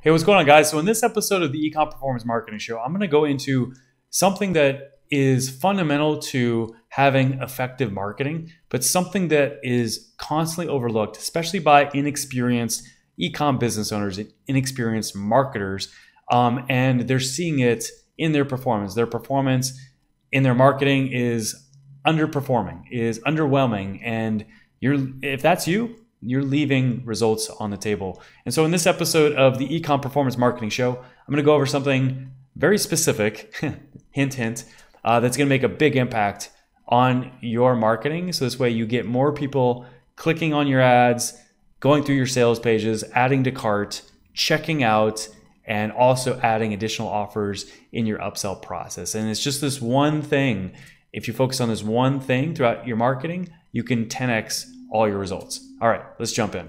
Hey, what's going on, guys? So in this episode of the Ecom Performance Marketing Show, I'm going to go into something that is fundamental to having effective marketing, but something that is constantly overlooked, especially by inexperienced ecom business owners, inexperienced marketers, and they're seeing it in their performance. Their performance in their marketing is underperforming, is underwhelming, and if that's you, you're leaving results on the table. And so in this episode of the Ecom Performance Marketing Show, I'm going to go over something very specific, hint, hint, that's going to make a big impact on your marketing. So this way you get more people clicking on your ads, going through your sales pages, adding to cart, checking out, and also adding additional offers in your upsell process. And it's just this one thing. If you focus on this one thing throughout your marketing, you can 10x all your results. All right, let's jump in.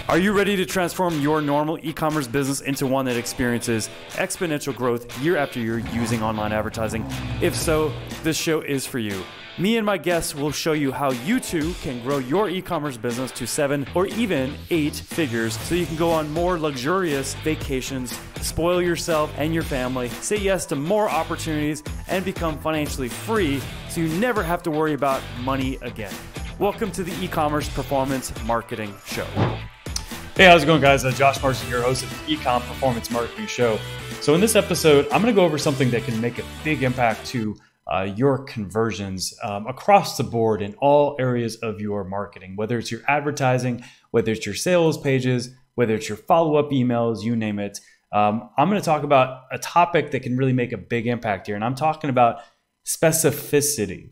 Are you ready to transform your normal e-commerce business into one that experiences exponential growth year after year using online advertising? If so, this show is for you. Me and my guests will show you how you too can grow your e-commerce business to 7 or even 8 figures so you can go on more luxurious vacations, spoil yourself and your family, say yes to more opportunities, and become financially free so you never have to worry about money again. Welcome to the E-commerce Performance Marketing Show. Hey, how's it going, guys? Josh Marsden here, host of the Ecom Performance Marketing Show. So in this episode, I'm going to go over something that can make a big impact to your conversions across the board in all areas of your marketing, whether it's your advertising, whether it's your sales pages, whether it's your follow-up emails, you name it. I'm going to talk about a topic that can really make a big impact here, and I'm talking about specificity.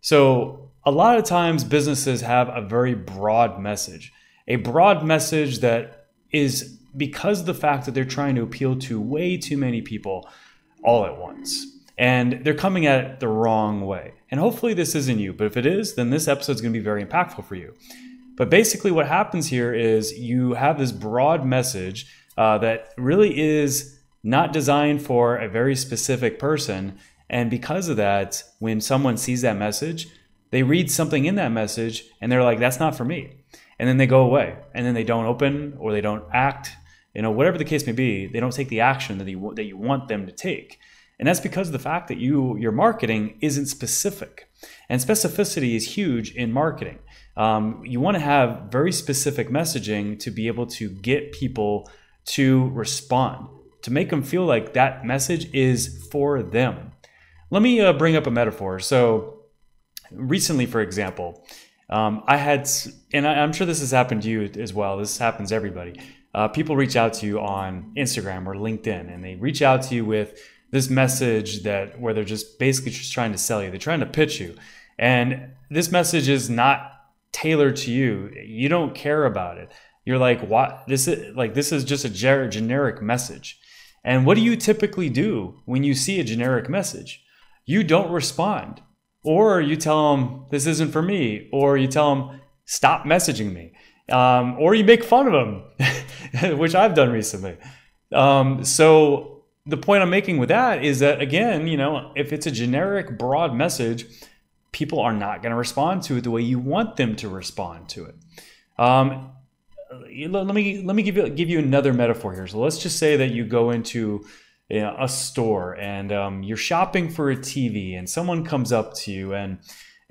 So a lot of times businesses have a very broad message that is because of the fact that they're trying to appeal to way too many people all at once. And they're coming at it the wrong way. And hopefully this isn't you, but if it is, then this episode is going to be very impactful for you. But basically what happens here is you have this broad message that really is not designed for a very specific person. And because of that, when someone sees that message, they read something in that message and they're like, that's not for me. And then they go away and then they don't open or they don't act, whatever the case may be, they don't take the action that you want them to take. And that's because of the fact that your marketing isn't specific. And specificity is huge in marketing. You want to have very specific messaging to be able to get people to respond, to make them feel like that message is for them. Let me bring up a metaphor. So recently, for example, I had, and I'm sure this has happened to you as well. This happens to everybody. People reach out to you on Instagram or LinkedIn, and they reach out to you with this message where they're just basically just trying to sell you. They're trying to pitch you. And this message is not tailored to you. You don't care about it. You're like, what? This is just a generic message. And what do you typically do when you see a generic message? You don't respond. Or you tell them, this isn't for me. Or you tell them, stop messaging me. Or you make fun of them, which I've done recently. So the point I'm making with that is that, again, if it's a generic, broad message, people are not going to respond to it the way you want them to respond to it. Let me give you another metaphor here. So let's just say that you go into a store and you're shopping for a TV, and someone comes up to you and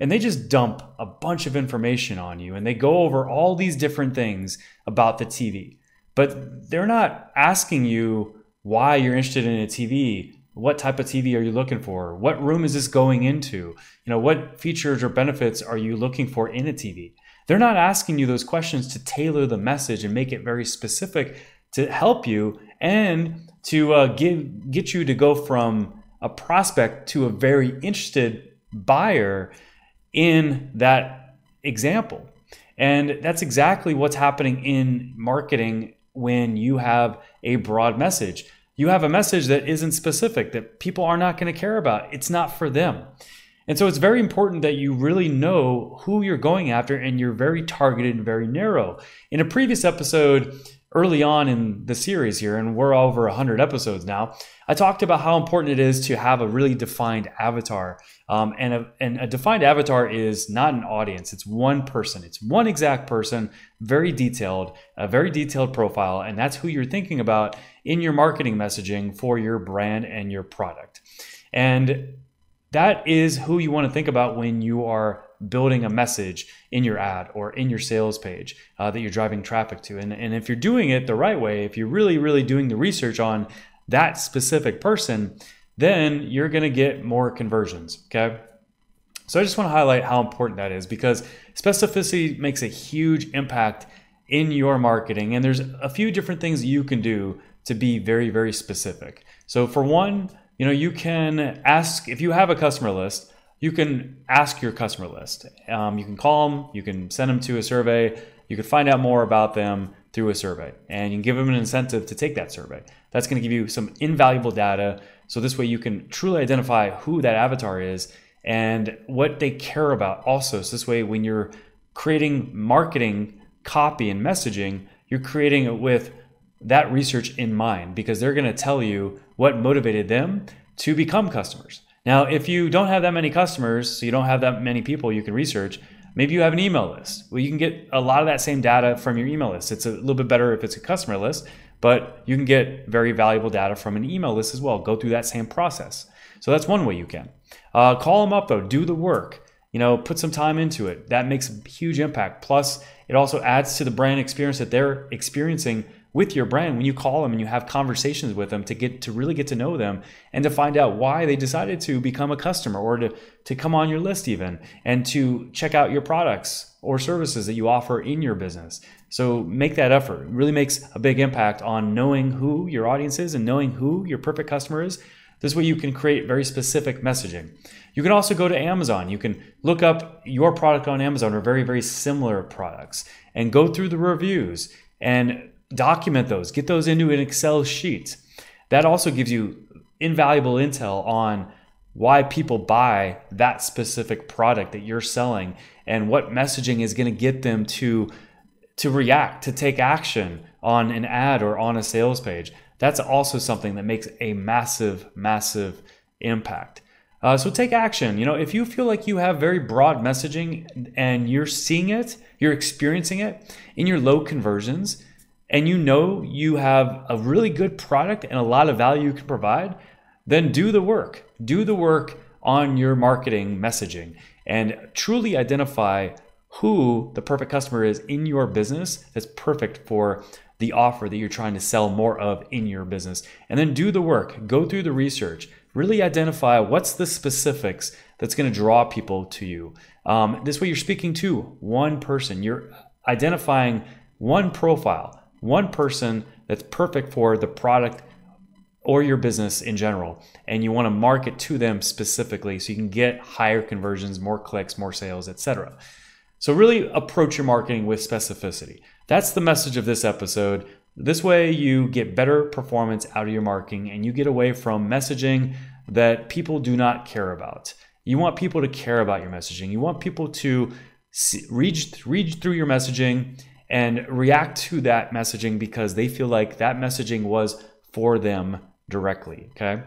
they just dump a bunch of information on you, and they go over all these different things about the TV, but they're not asking you why you're interested in a TV. What type of TV are you looking for? What room is this going into? What features or benefits are you looking for in a TV? They're not asking you those questions to tailor the message and make it very specific to help you and to get you to go from a prospect to a very interested buyer in that example. And that's exactly what's happening in marketing when you have a broad message. You have a message that isn't specific, that people are not going to care about. It's not for them. And so it's very important that you really know who you're going after, and you're very targeted and very narrow. In a previous episode, early on in the series here, and we're over 100 episodes now, I talked about how important it is to have a really defined avatar And a defined avatar is not an audience. It's one person. It's one exact person, very detailed, a very detailed profile. And that's who you're thinking about in your marketing messaging for your brand and your product. And that is who you want to think about when you are building a message in your ad or in your sales page that you're driving traffic to. And if you're doing it the right way, if you're really doing the research on that specific person, then you're going to get more conversions. Okay. So I just want to highlight how important that is, because specificity makes a huge impact in your marketing. And there's a few different things you can do to be very specific. So for one, you can ask, if you have a customer list, you can ask your customer list. You can call them, you can send them to a survey, you can find out more about them through a survey, and you can give them an incentive to take that survey. That's going to give you some invaluable data. So this way you can truly identify who that avatar is and what they care about also. So this way, when you're creating marketing copy and messaging, you're creating it with that research in mind, because they're going to tell you what motivated them to become customers. Now, if you don't have that many customers, so you don't have that many people you can research, maybe you have an email list. Well, you can get a lot of that same data from your email list. It's a little bit better if it's a customer list, but you can get very valuable data from an email list as well. Go through that same process. So that's one way you can. Call them up though, do the work, put some time into it. That makes a huge impact. Plus, it also adds to the brand experience that they're experiencing with your brand when you call them and you have conversations with them to really get to know them and to find out why they decided to become a customer, or to come on your list even, and to check out your products or services that you offer in your business. So make that effort. It really makes a big impact on knowing who your audience is and knowing who your perfect customer is. This way you can create very specific messaging. You can also go to Amazon. You can look up your product on Amazon or very similar products and go through the reviews and document those, get those into an Excel sheet. That also gives you invaluable intel on why people buy that specific product that you're selling and what messaging is going to get them to react, to take action on an ad or on a sales page. That's also something that makes a massive impact. So take action. If you feel like you have very broad messaging and you're seeing it, you're experiencing it in your low conversions, and you have a really good product and a lot of value you can provide, then do the work. Do the work on your marketing messaging and truly identify who the perfect customer is in your business that's perfect for the offer that you're trying to sell more of in your business. And then do the work. Go through the research. Really identify what's the specifics that's going to draw people to you. This way you're speaking to one person. You're identifying one profile, one person that's perfect for the product or your business in general, and you want to market to them specifically so you can get higher conversions, more clicks, more sales, etc. So really approach your marketing with specificity. That's the message of this episode. This way you get better performance out of your marketing and you get away from messaging that people do not care about. You want people to care about your messaging. You want people to read through your messaging and react to that messaging because they feel like that messaging was for them directly, okay?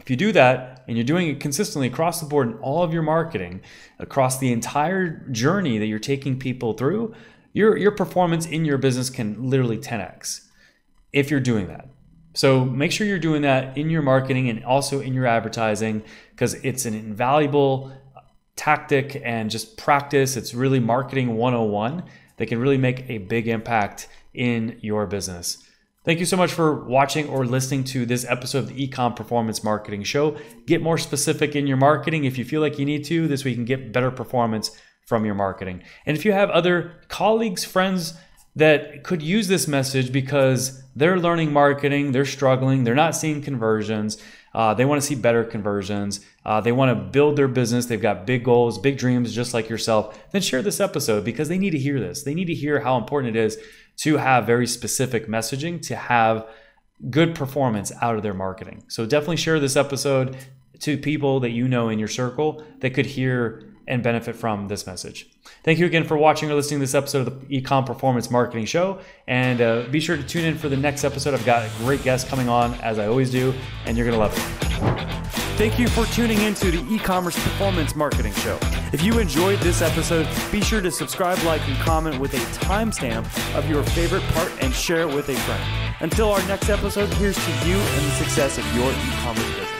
If you do that and you're doing it consistently across the board in all of your marketing, across the entire journey that you're taking people through, your performance in your business can literally 10x if you're doing that. So make sure you're doing that in your marketing and also in your advertising, because it's an invaluable tactic and just practice. It's really marketing 101 that can really make a big impact in your business. Thank you so much for watching or listening to this episode of the Ecom Performance Marketing Show. Get more specific in your marketing if you feel like you need to. This way you can get better performance from your marketing. And if you have other colleagues, friends that could use this message because they're learning marketing, they're struggling, they're not seeing conversions, they want to see better conversions, they want to build their business, they've got big goals, big dreams just like yourself, then share this episode because they need to hear this. They need to hear how important it is to have very specific messaging, to have good performance out of their marketing. So definitely share this episode to people that you know in your circle that could hear and benefit from this message. Thank you again for watching or listening to this episode of the Ecom Performance Marketing Show. And be sure to tune in for the next episode. I've got a great guest coming on, as I always do, and you're going to love it. Thank you for tuning into the e-commerce performance marketing show. If you enjoyed this episode, be sure to subscribe, like, and comment with a timestamp of your favorite part and share it with a friend. Until our next episode, here's to you and the success of your e-commerce business.